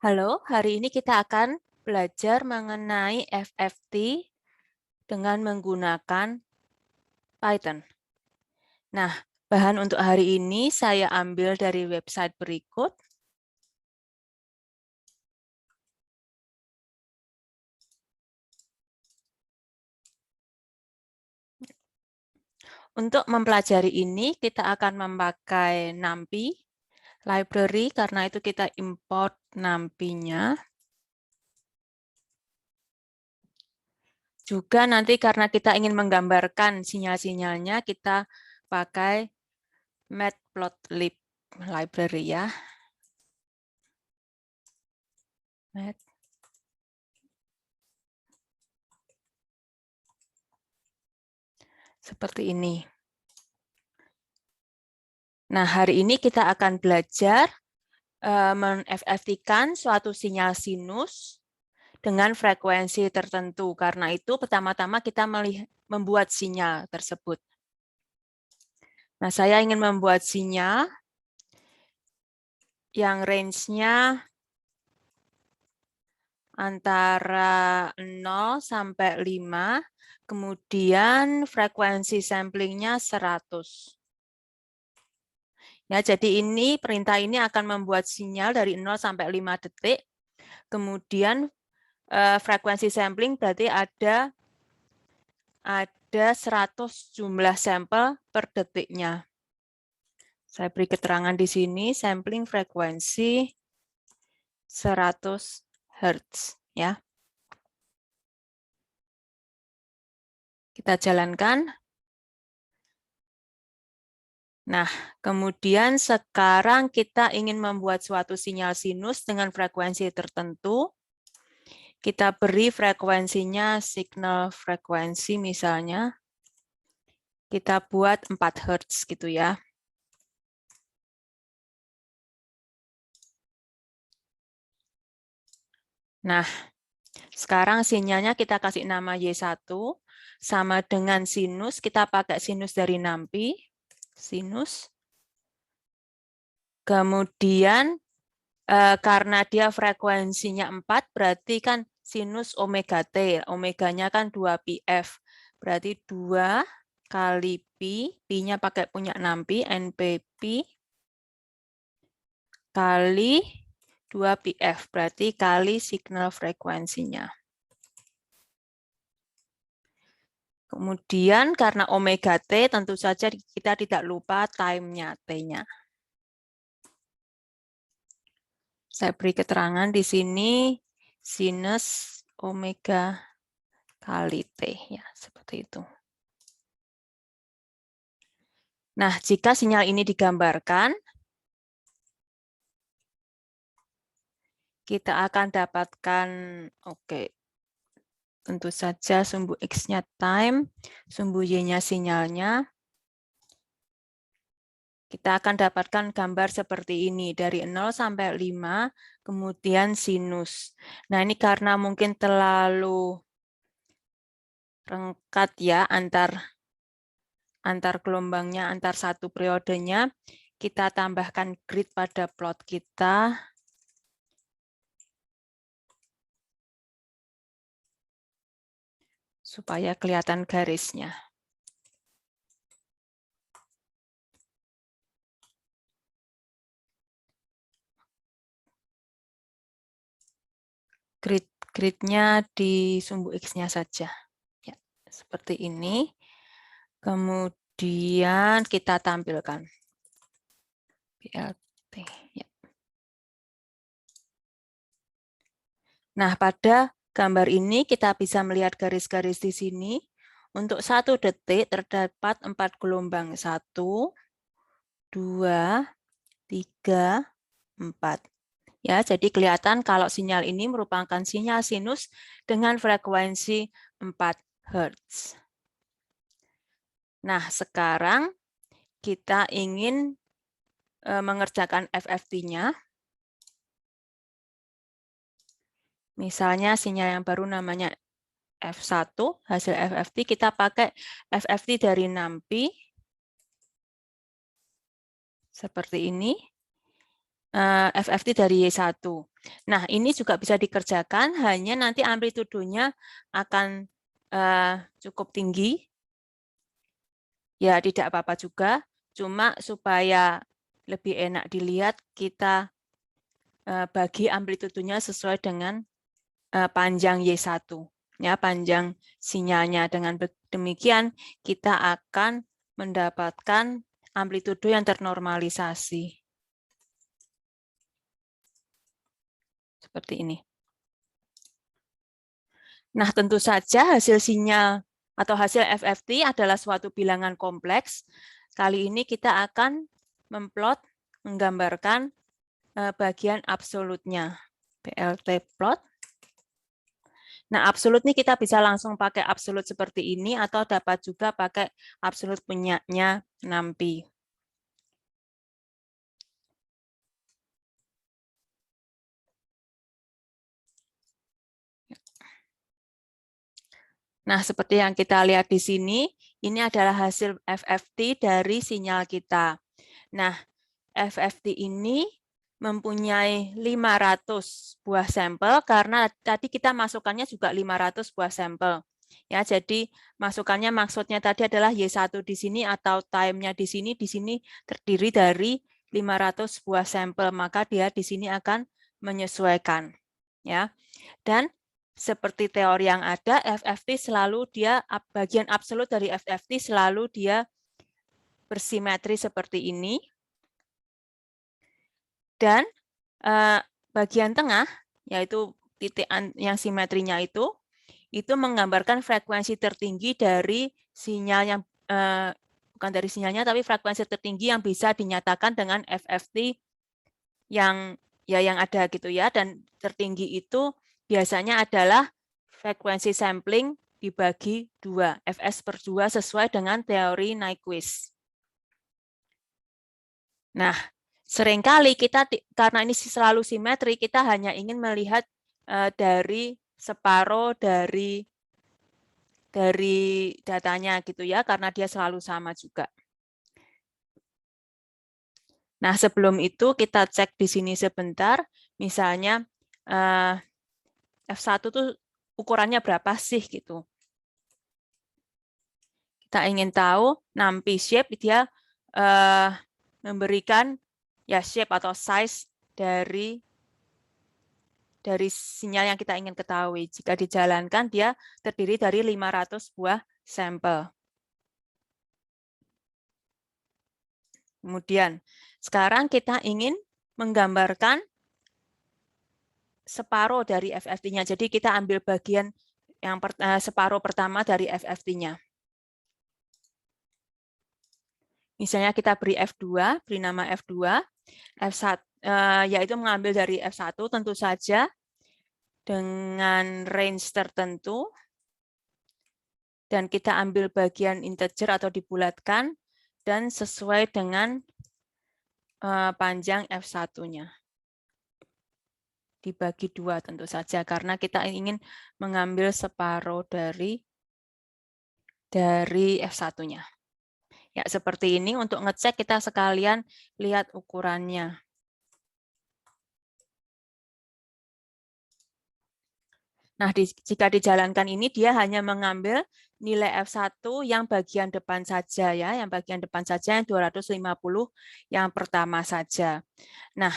Halo, hari ini kita akan belajar mengenai FFT dengan menggunakan Python. Nah, bahan untuk hari ini saya ambil dari website berikut. Untuk mempelajari ini, kita akan memakai NumPy library, karena itu kita import NumPy-nya. Juga nanti karena kita ingin menggambarkan sinyal-sinyalnya, kita pakai Matplotlib library ya. Seperti ini. Nah, hari ini kita akan belajar men-FFT-kan suatu sinyal sinus dengan frekuensi tertentu. Karena itu, pertama-tama kita membuat sinyal tersebut. Nah, saya ingin membuat sinyal yang range-nya antara 0 sampai 5, kemudian frekuensi samplingnya 100. Ya, jadi perintah ini akan membuat sinyal dari 0 sampai 5 detik. Kemudian frekuensi sampling berarti ada 100 jumlah sampel per detiknya. Saya beri keterangan di sini, sampling frekuensi 100 Hz. Ya. Kita jalankan. Nah, kemudian sekarang kita ingin membuat suatu sinyal sinus dengan frekuensi tertentu. Kita beri frekuensinya signal frekuensi misalnya. Kita buat 4 Hz gitu ya. Nah, sekarang sinyalnya kita kasih nama Y1, sama dengan sinus, kita pakai sinus dari NumPy, sinus. Kemudian, karena dia frekuensinya 4, berarti kan sinus omega T, omeganya kan 2πf, berarti 2 kali Pi, Pi-nya pakai punya NumPy, NPP, kali 2πf, berarti kali signal frekuensinya. Kemudian karena omega T, tentu saja kita tidak lupa time-nya, T-nya. Saya beri keterangan di sini, sinus omega kali T. Ya, seperti itu. Nah, jika sinyal ini digambarkan, kita akan dapatkan, tentu saja sumbu X-nya time, sumbu Y-nya sinyalnya. Kita akan dapatkan gambar seperti ini, dari 0 sampai 5, kemudian sinus. Nah, ini karena mungkin terlalu rengkat ya, antar gelombangnya, antar satu periodenya, kita tambahkan grid pada plot kita. Supaya kelihatan garisnya. Grid-nya di sumbu X-nya saja. Ya, seperti ini. Kemudian kita tampilkan. BLT. Ya. Nah, pada gambar ini kita bisa melihat garis-garis di sini. Untuk 1 detik terdapat 4 gelombang. 1, 2, 3, 4. Ya, jadi kelihatan kalau sinyal ini merupakan sinyal sinus dengan frekuensi 4 Hz. Nah, sekarang kita ingin mengerjakan FFT-nya. Misalnya sinyal yang baru namanya F1, hasil FFT, kita pakai FFT dari NumPy. Seperti ini. FFT dari Y1. Nah, ini juga bisa dikerjakan, hanya nanti amplitudonya akan cukup tinggi. Ya, tidak apa-apa juga, cuma supaya lebih enak dilihat, kita bagi amplitudonya sesuai dengan panjang Y1. Ya, panjang sinyalnya. Dengan demikian, kita akan mendapatkan amplitudo yang ternormalisasi. Seperti ini. Nah, tentu saja hasil sinyal atau hasil FFT adalah suatu bilangan kompleks. Kali ini kita akan menggambarkan bagian absolutnya. PLT plot. Nah, absolut ini kita bisa langsung pakai absolut seperti ini atau dapat juga pakai absolut punyanya NumPy. Nah, seperti yang kita lihat di sini, ini adalah hasil FFT dari sinyal kita. Nah, FFT ini mempunyai 500 buah sampel karena tadi kita masukannya juga 500 buah sampel. Ya, jadi masukannya maksudnya tadi adalah Y1 di sini atau time-nya di sini terdiri dari 500 buah sampel, maka dia di sini akan menyesuaikan. Ya. Dan seperti teori yang ada, FFT selalu dia, bagian absolut dari FFT selalu dia bersimetri seperti ini. Dan bagian tengah, yaitu titik yang simetrinya itu menggambarkan frekuensi tertinggi dari sinyal yang, bukan dari sinyalnya, tapi frekuensi tertinggi yang bisa dinyatakan dengan FFT yang ada gitu ya. Dan tertinggi itu biasanya adalah frekuensi sampling dibagi 2, Fs/2 sesuai dengan teori Nyquist. Nah, seringkali kita, karena ini selalu simetri, kita hanya ingin melihat dari separuh dari datanya gitu ya, karena dia selalu sama juga. Nah, sebelum itu kita cek di sini sebentar, misalnya F1 tuh ukurannya berapa sih gitu. Kita ingin tahu NumPy shape dia memberikan ya shape atau size dari sinyal yang kita ingin ketahui. Jika dijalankan, dia terdiri dari 500 buah sampel. Kemudian, sekarang kita ingin menggambarkan separuh dari FFT-nya. Jadi kita ambil bagian yang separuh pertama dari FFT-nya. Misalnya kita beri F2, beri nama F2, F1, yaitu mengambil dari F1 tentu saja dengan range tertentu, dan kita ambil bagian integer atau dibulatkan, dan sesuai dengan panjang F1-nya. Dibagi 2 tentu saja, karena kita ingin mengambil separuh dari F1-nya. Ya, seperti ini. Untuk ngecek kita sekalian lihat ukurannya. Nah, jika dijalankan ini, dia hanya mengambil nilai F1 yang bagian depan saja, ya, yang bagian depan saja, yang 250 yang pertama saja. Nah,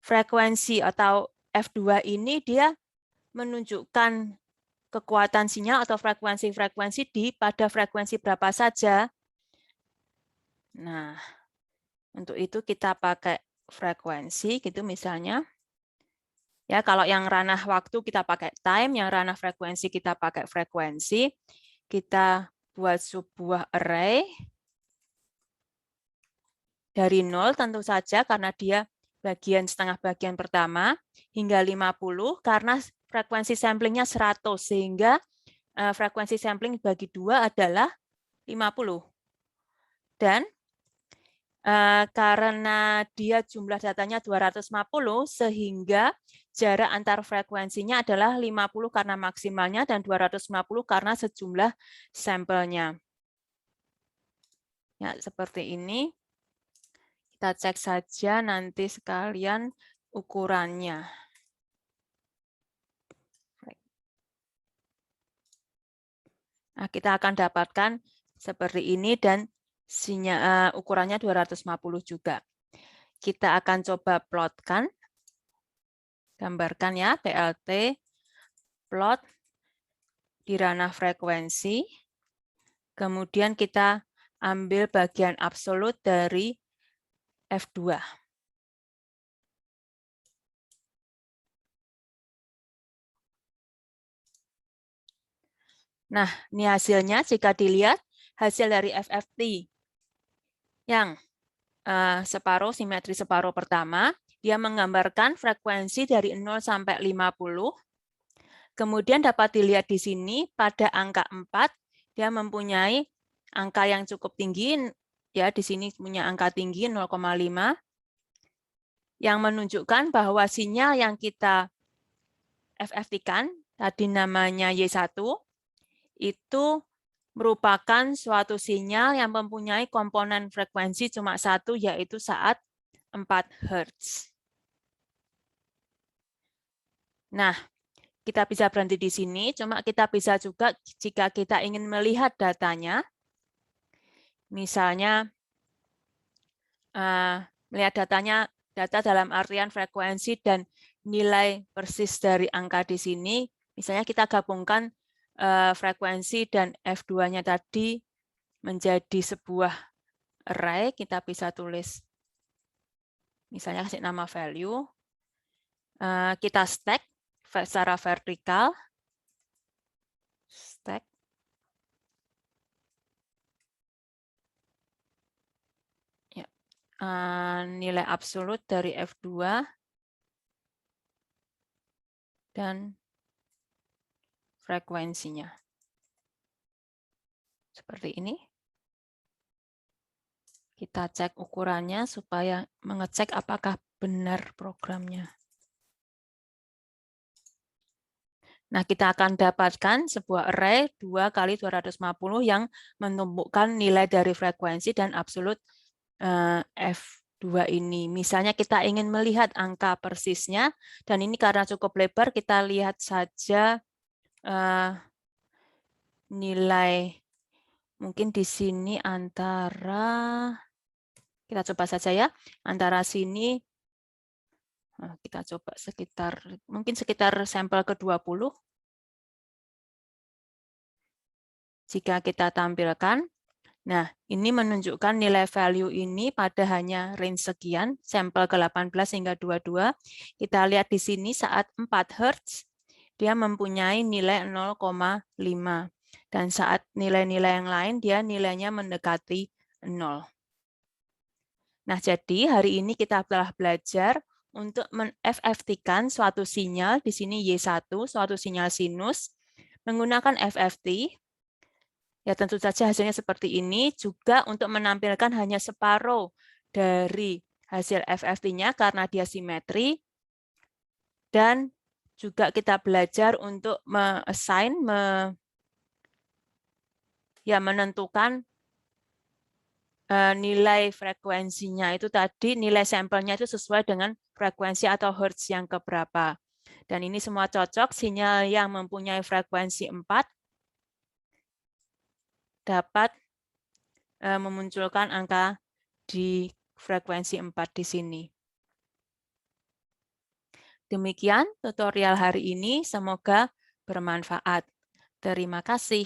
frekuensi atau F2 ini dia menunjukkan kekuatan sinyal atau frekuensi-frekuensi pada frekuensi berapa saja. Nah, untuk itu kita pakai frekuensi, gitu misalnya. Ya, kalau yang ranah waktu kita pakai time, yang ranah frekuensi kita pakai frekuensi. Kita buat sebuah array dari 0 tentu saja karena dia setengah bagian pertama hingga 50 karena frekuensi samplingnya 100 sehingga frekuensi sampling bagi 2 adalah 50. Dan karena dia jumlah datanya 250 sehingga jarak antar frekuensinya adalah 50 karena maksimalnya dan 250 karena sejumlah sampelnya. Ya, seperti ini. Kita cek saja nanti sekalian ukurannya. Nah, kita akan dapatkan seperti ini dan ukurannya 250 juga. Kita akan coba plotkan, gambarkan ya, PLT, plot di ranah frekuensi, kemudian kita ambil bagian absolut dari F2. Nah, ini hasilnya jika dilihat, hasil dari FFT yang separuh, simetri separuh pertama, dia menggambarkan frekuensi dari 0 sampai 50. Kemudian dapat dilihat di sini pada angka 4, dia mempunyai angka yang cukup tinggi, ya di sini punya angka tinggi 0,5, yang menunjukkan bahwa sinyal yang kita FFT-kan, tadi namanya Y1, itu merupakan suatu sinyal yang mempunyai komponen frekuensi cuma satu, yaitu saat 4 Hz. Nah, kita bisa berhenti di sini, cuma kita bisa juga jika kita ingin melihat datanya, misalnya melihat data dalam artian frekuensi dan nilai persis dari angka di sini, misalnya kita gabungkan frekuensi dan F2-nya tadi menjadi sebuah array, kita bisa tulis, misalnya kasih nama value, kita stack secara vertikal, stack, ya, nilai absolut dari F2 dan frekuensinya. Seperti ini. Kita cek ukurannya supaya mengecek apakah benar programnya. Nah, kita akan dapatkan sebuah array 2 kali 250 yang menumbuhkan nilai dari frekuensi dan absolut F2 ini. Misalnya kita ingin melihat angka persisnya, dan ini karena cukup lebar, kita lihat saja nilai, mungkin di sini antara, kita coba saja ya, antara sini, kita coba mungkin sekitar sampel ke-20. Jika kita tampilkan, nah ini menunjukkan nilai value ini pada hanya range sekian, sampel ke-18 hingga 22. Kita lihat di sini saat 4 Hz, dia mempunyai nilai 0,5. Dan saat nilai-nilai yang lain, dia nilainya mendekati 0. Nah, jadi hari ini kita telah belajar untuk men-FFT-kan suatu sinyal, di sini Y1, suatu sinyal sinus, menggunakan FFT. Ya, tentu saja hasilnya seperti ini, juga untuk menampilkan hanya separuh dari hasil FFT-nya karena dia simetri, dan juga kita belajar untuk menentukan nilai frekuensinya itu tadi, nilai sampelnya itu sesuai dengan frekuensi atau hertz yang keberapa. Dan ini semua cocok, sinyal yang mempunyai frekuensi 4 dapat memunculkan angka di frekuensi 4 di sini. Demikian tutorial hari ini, semoga bermanfaat. Terima kasih.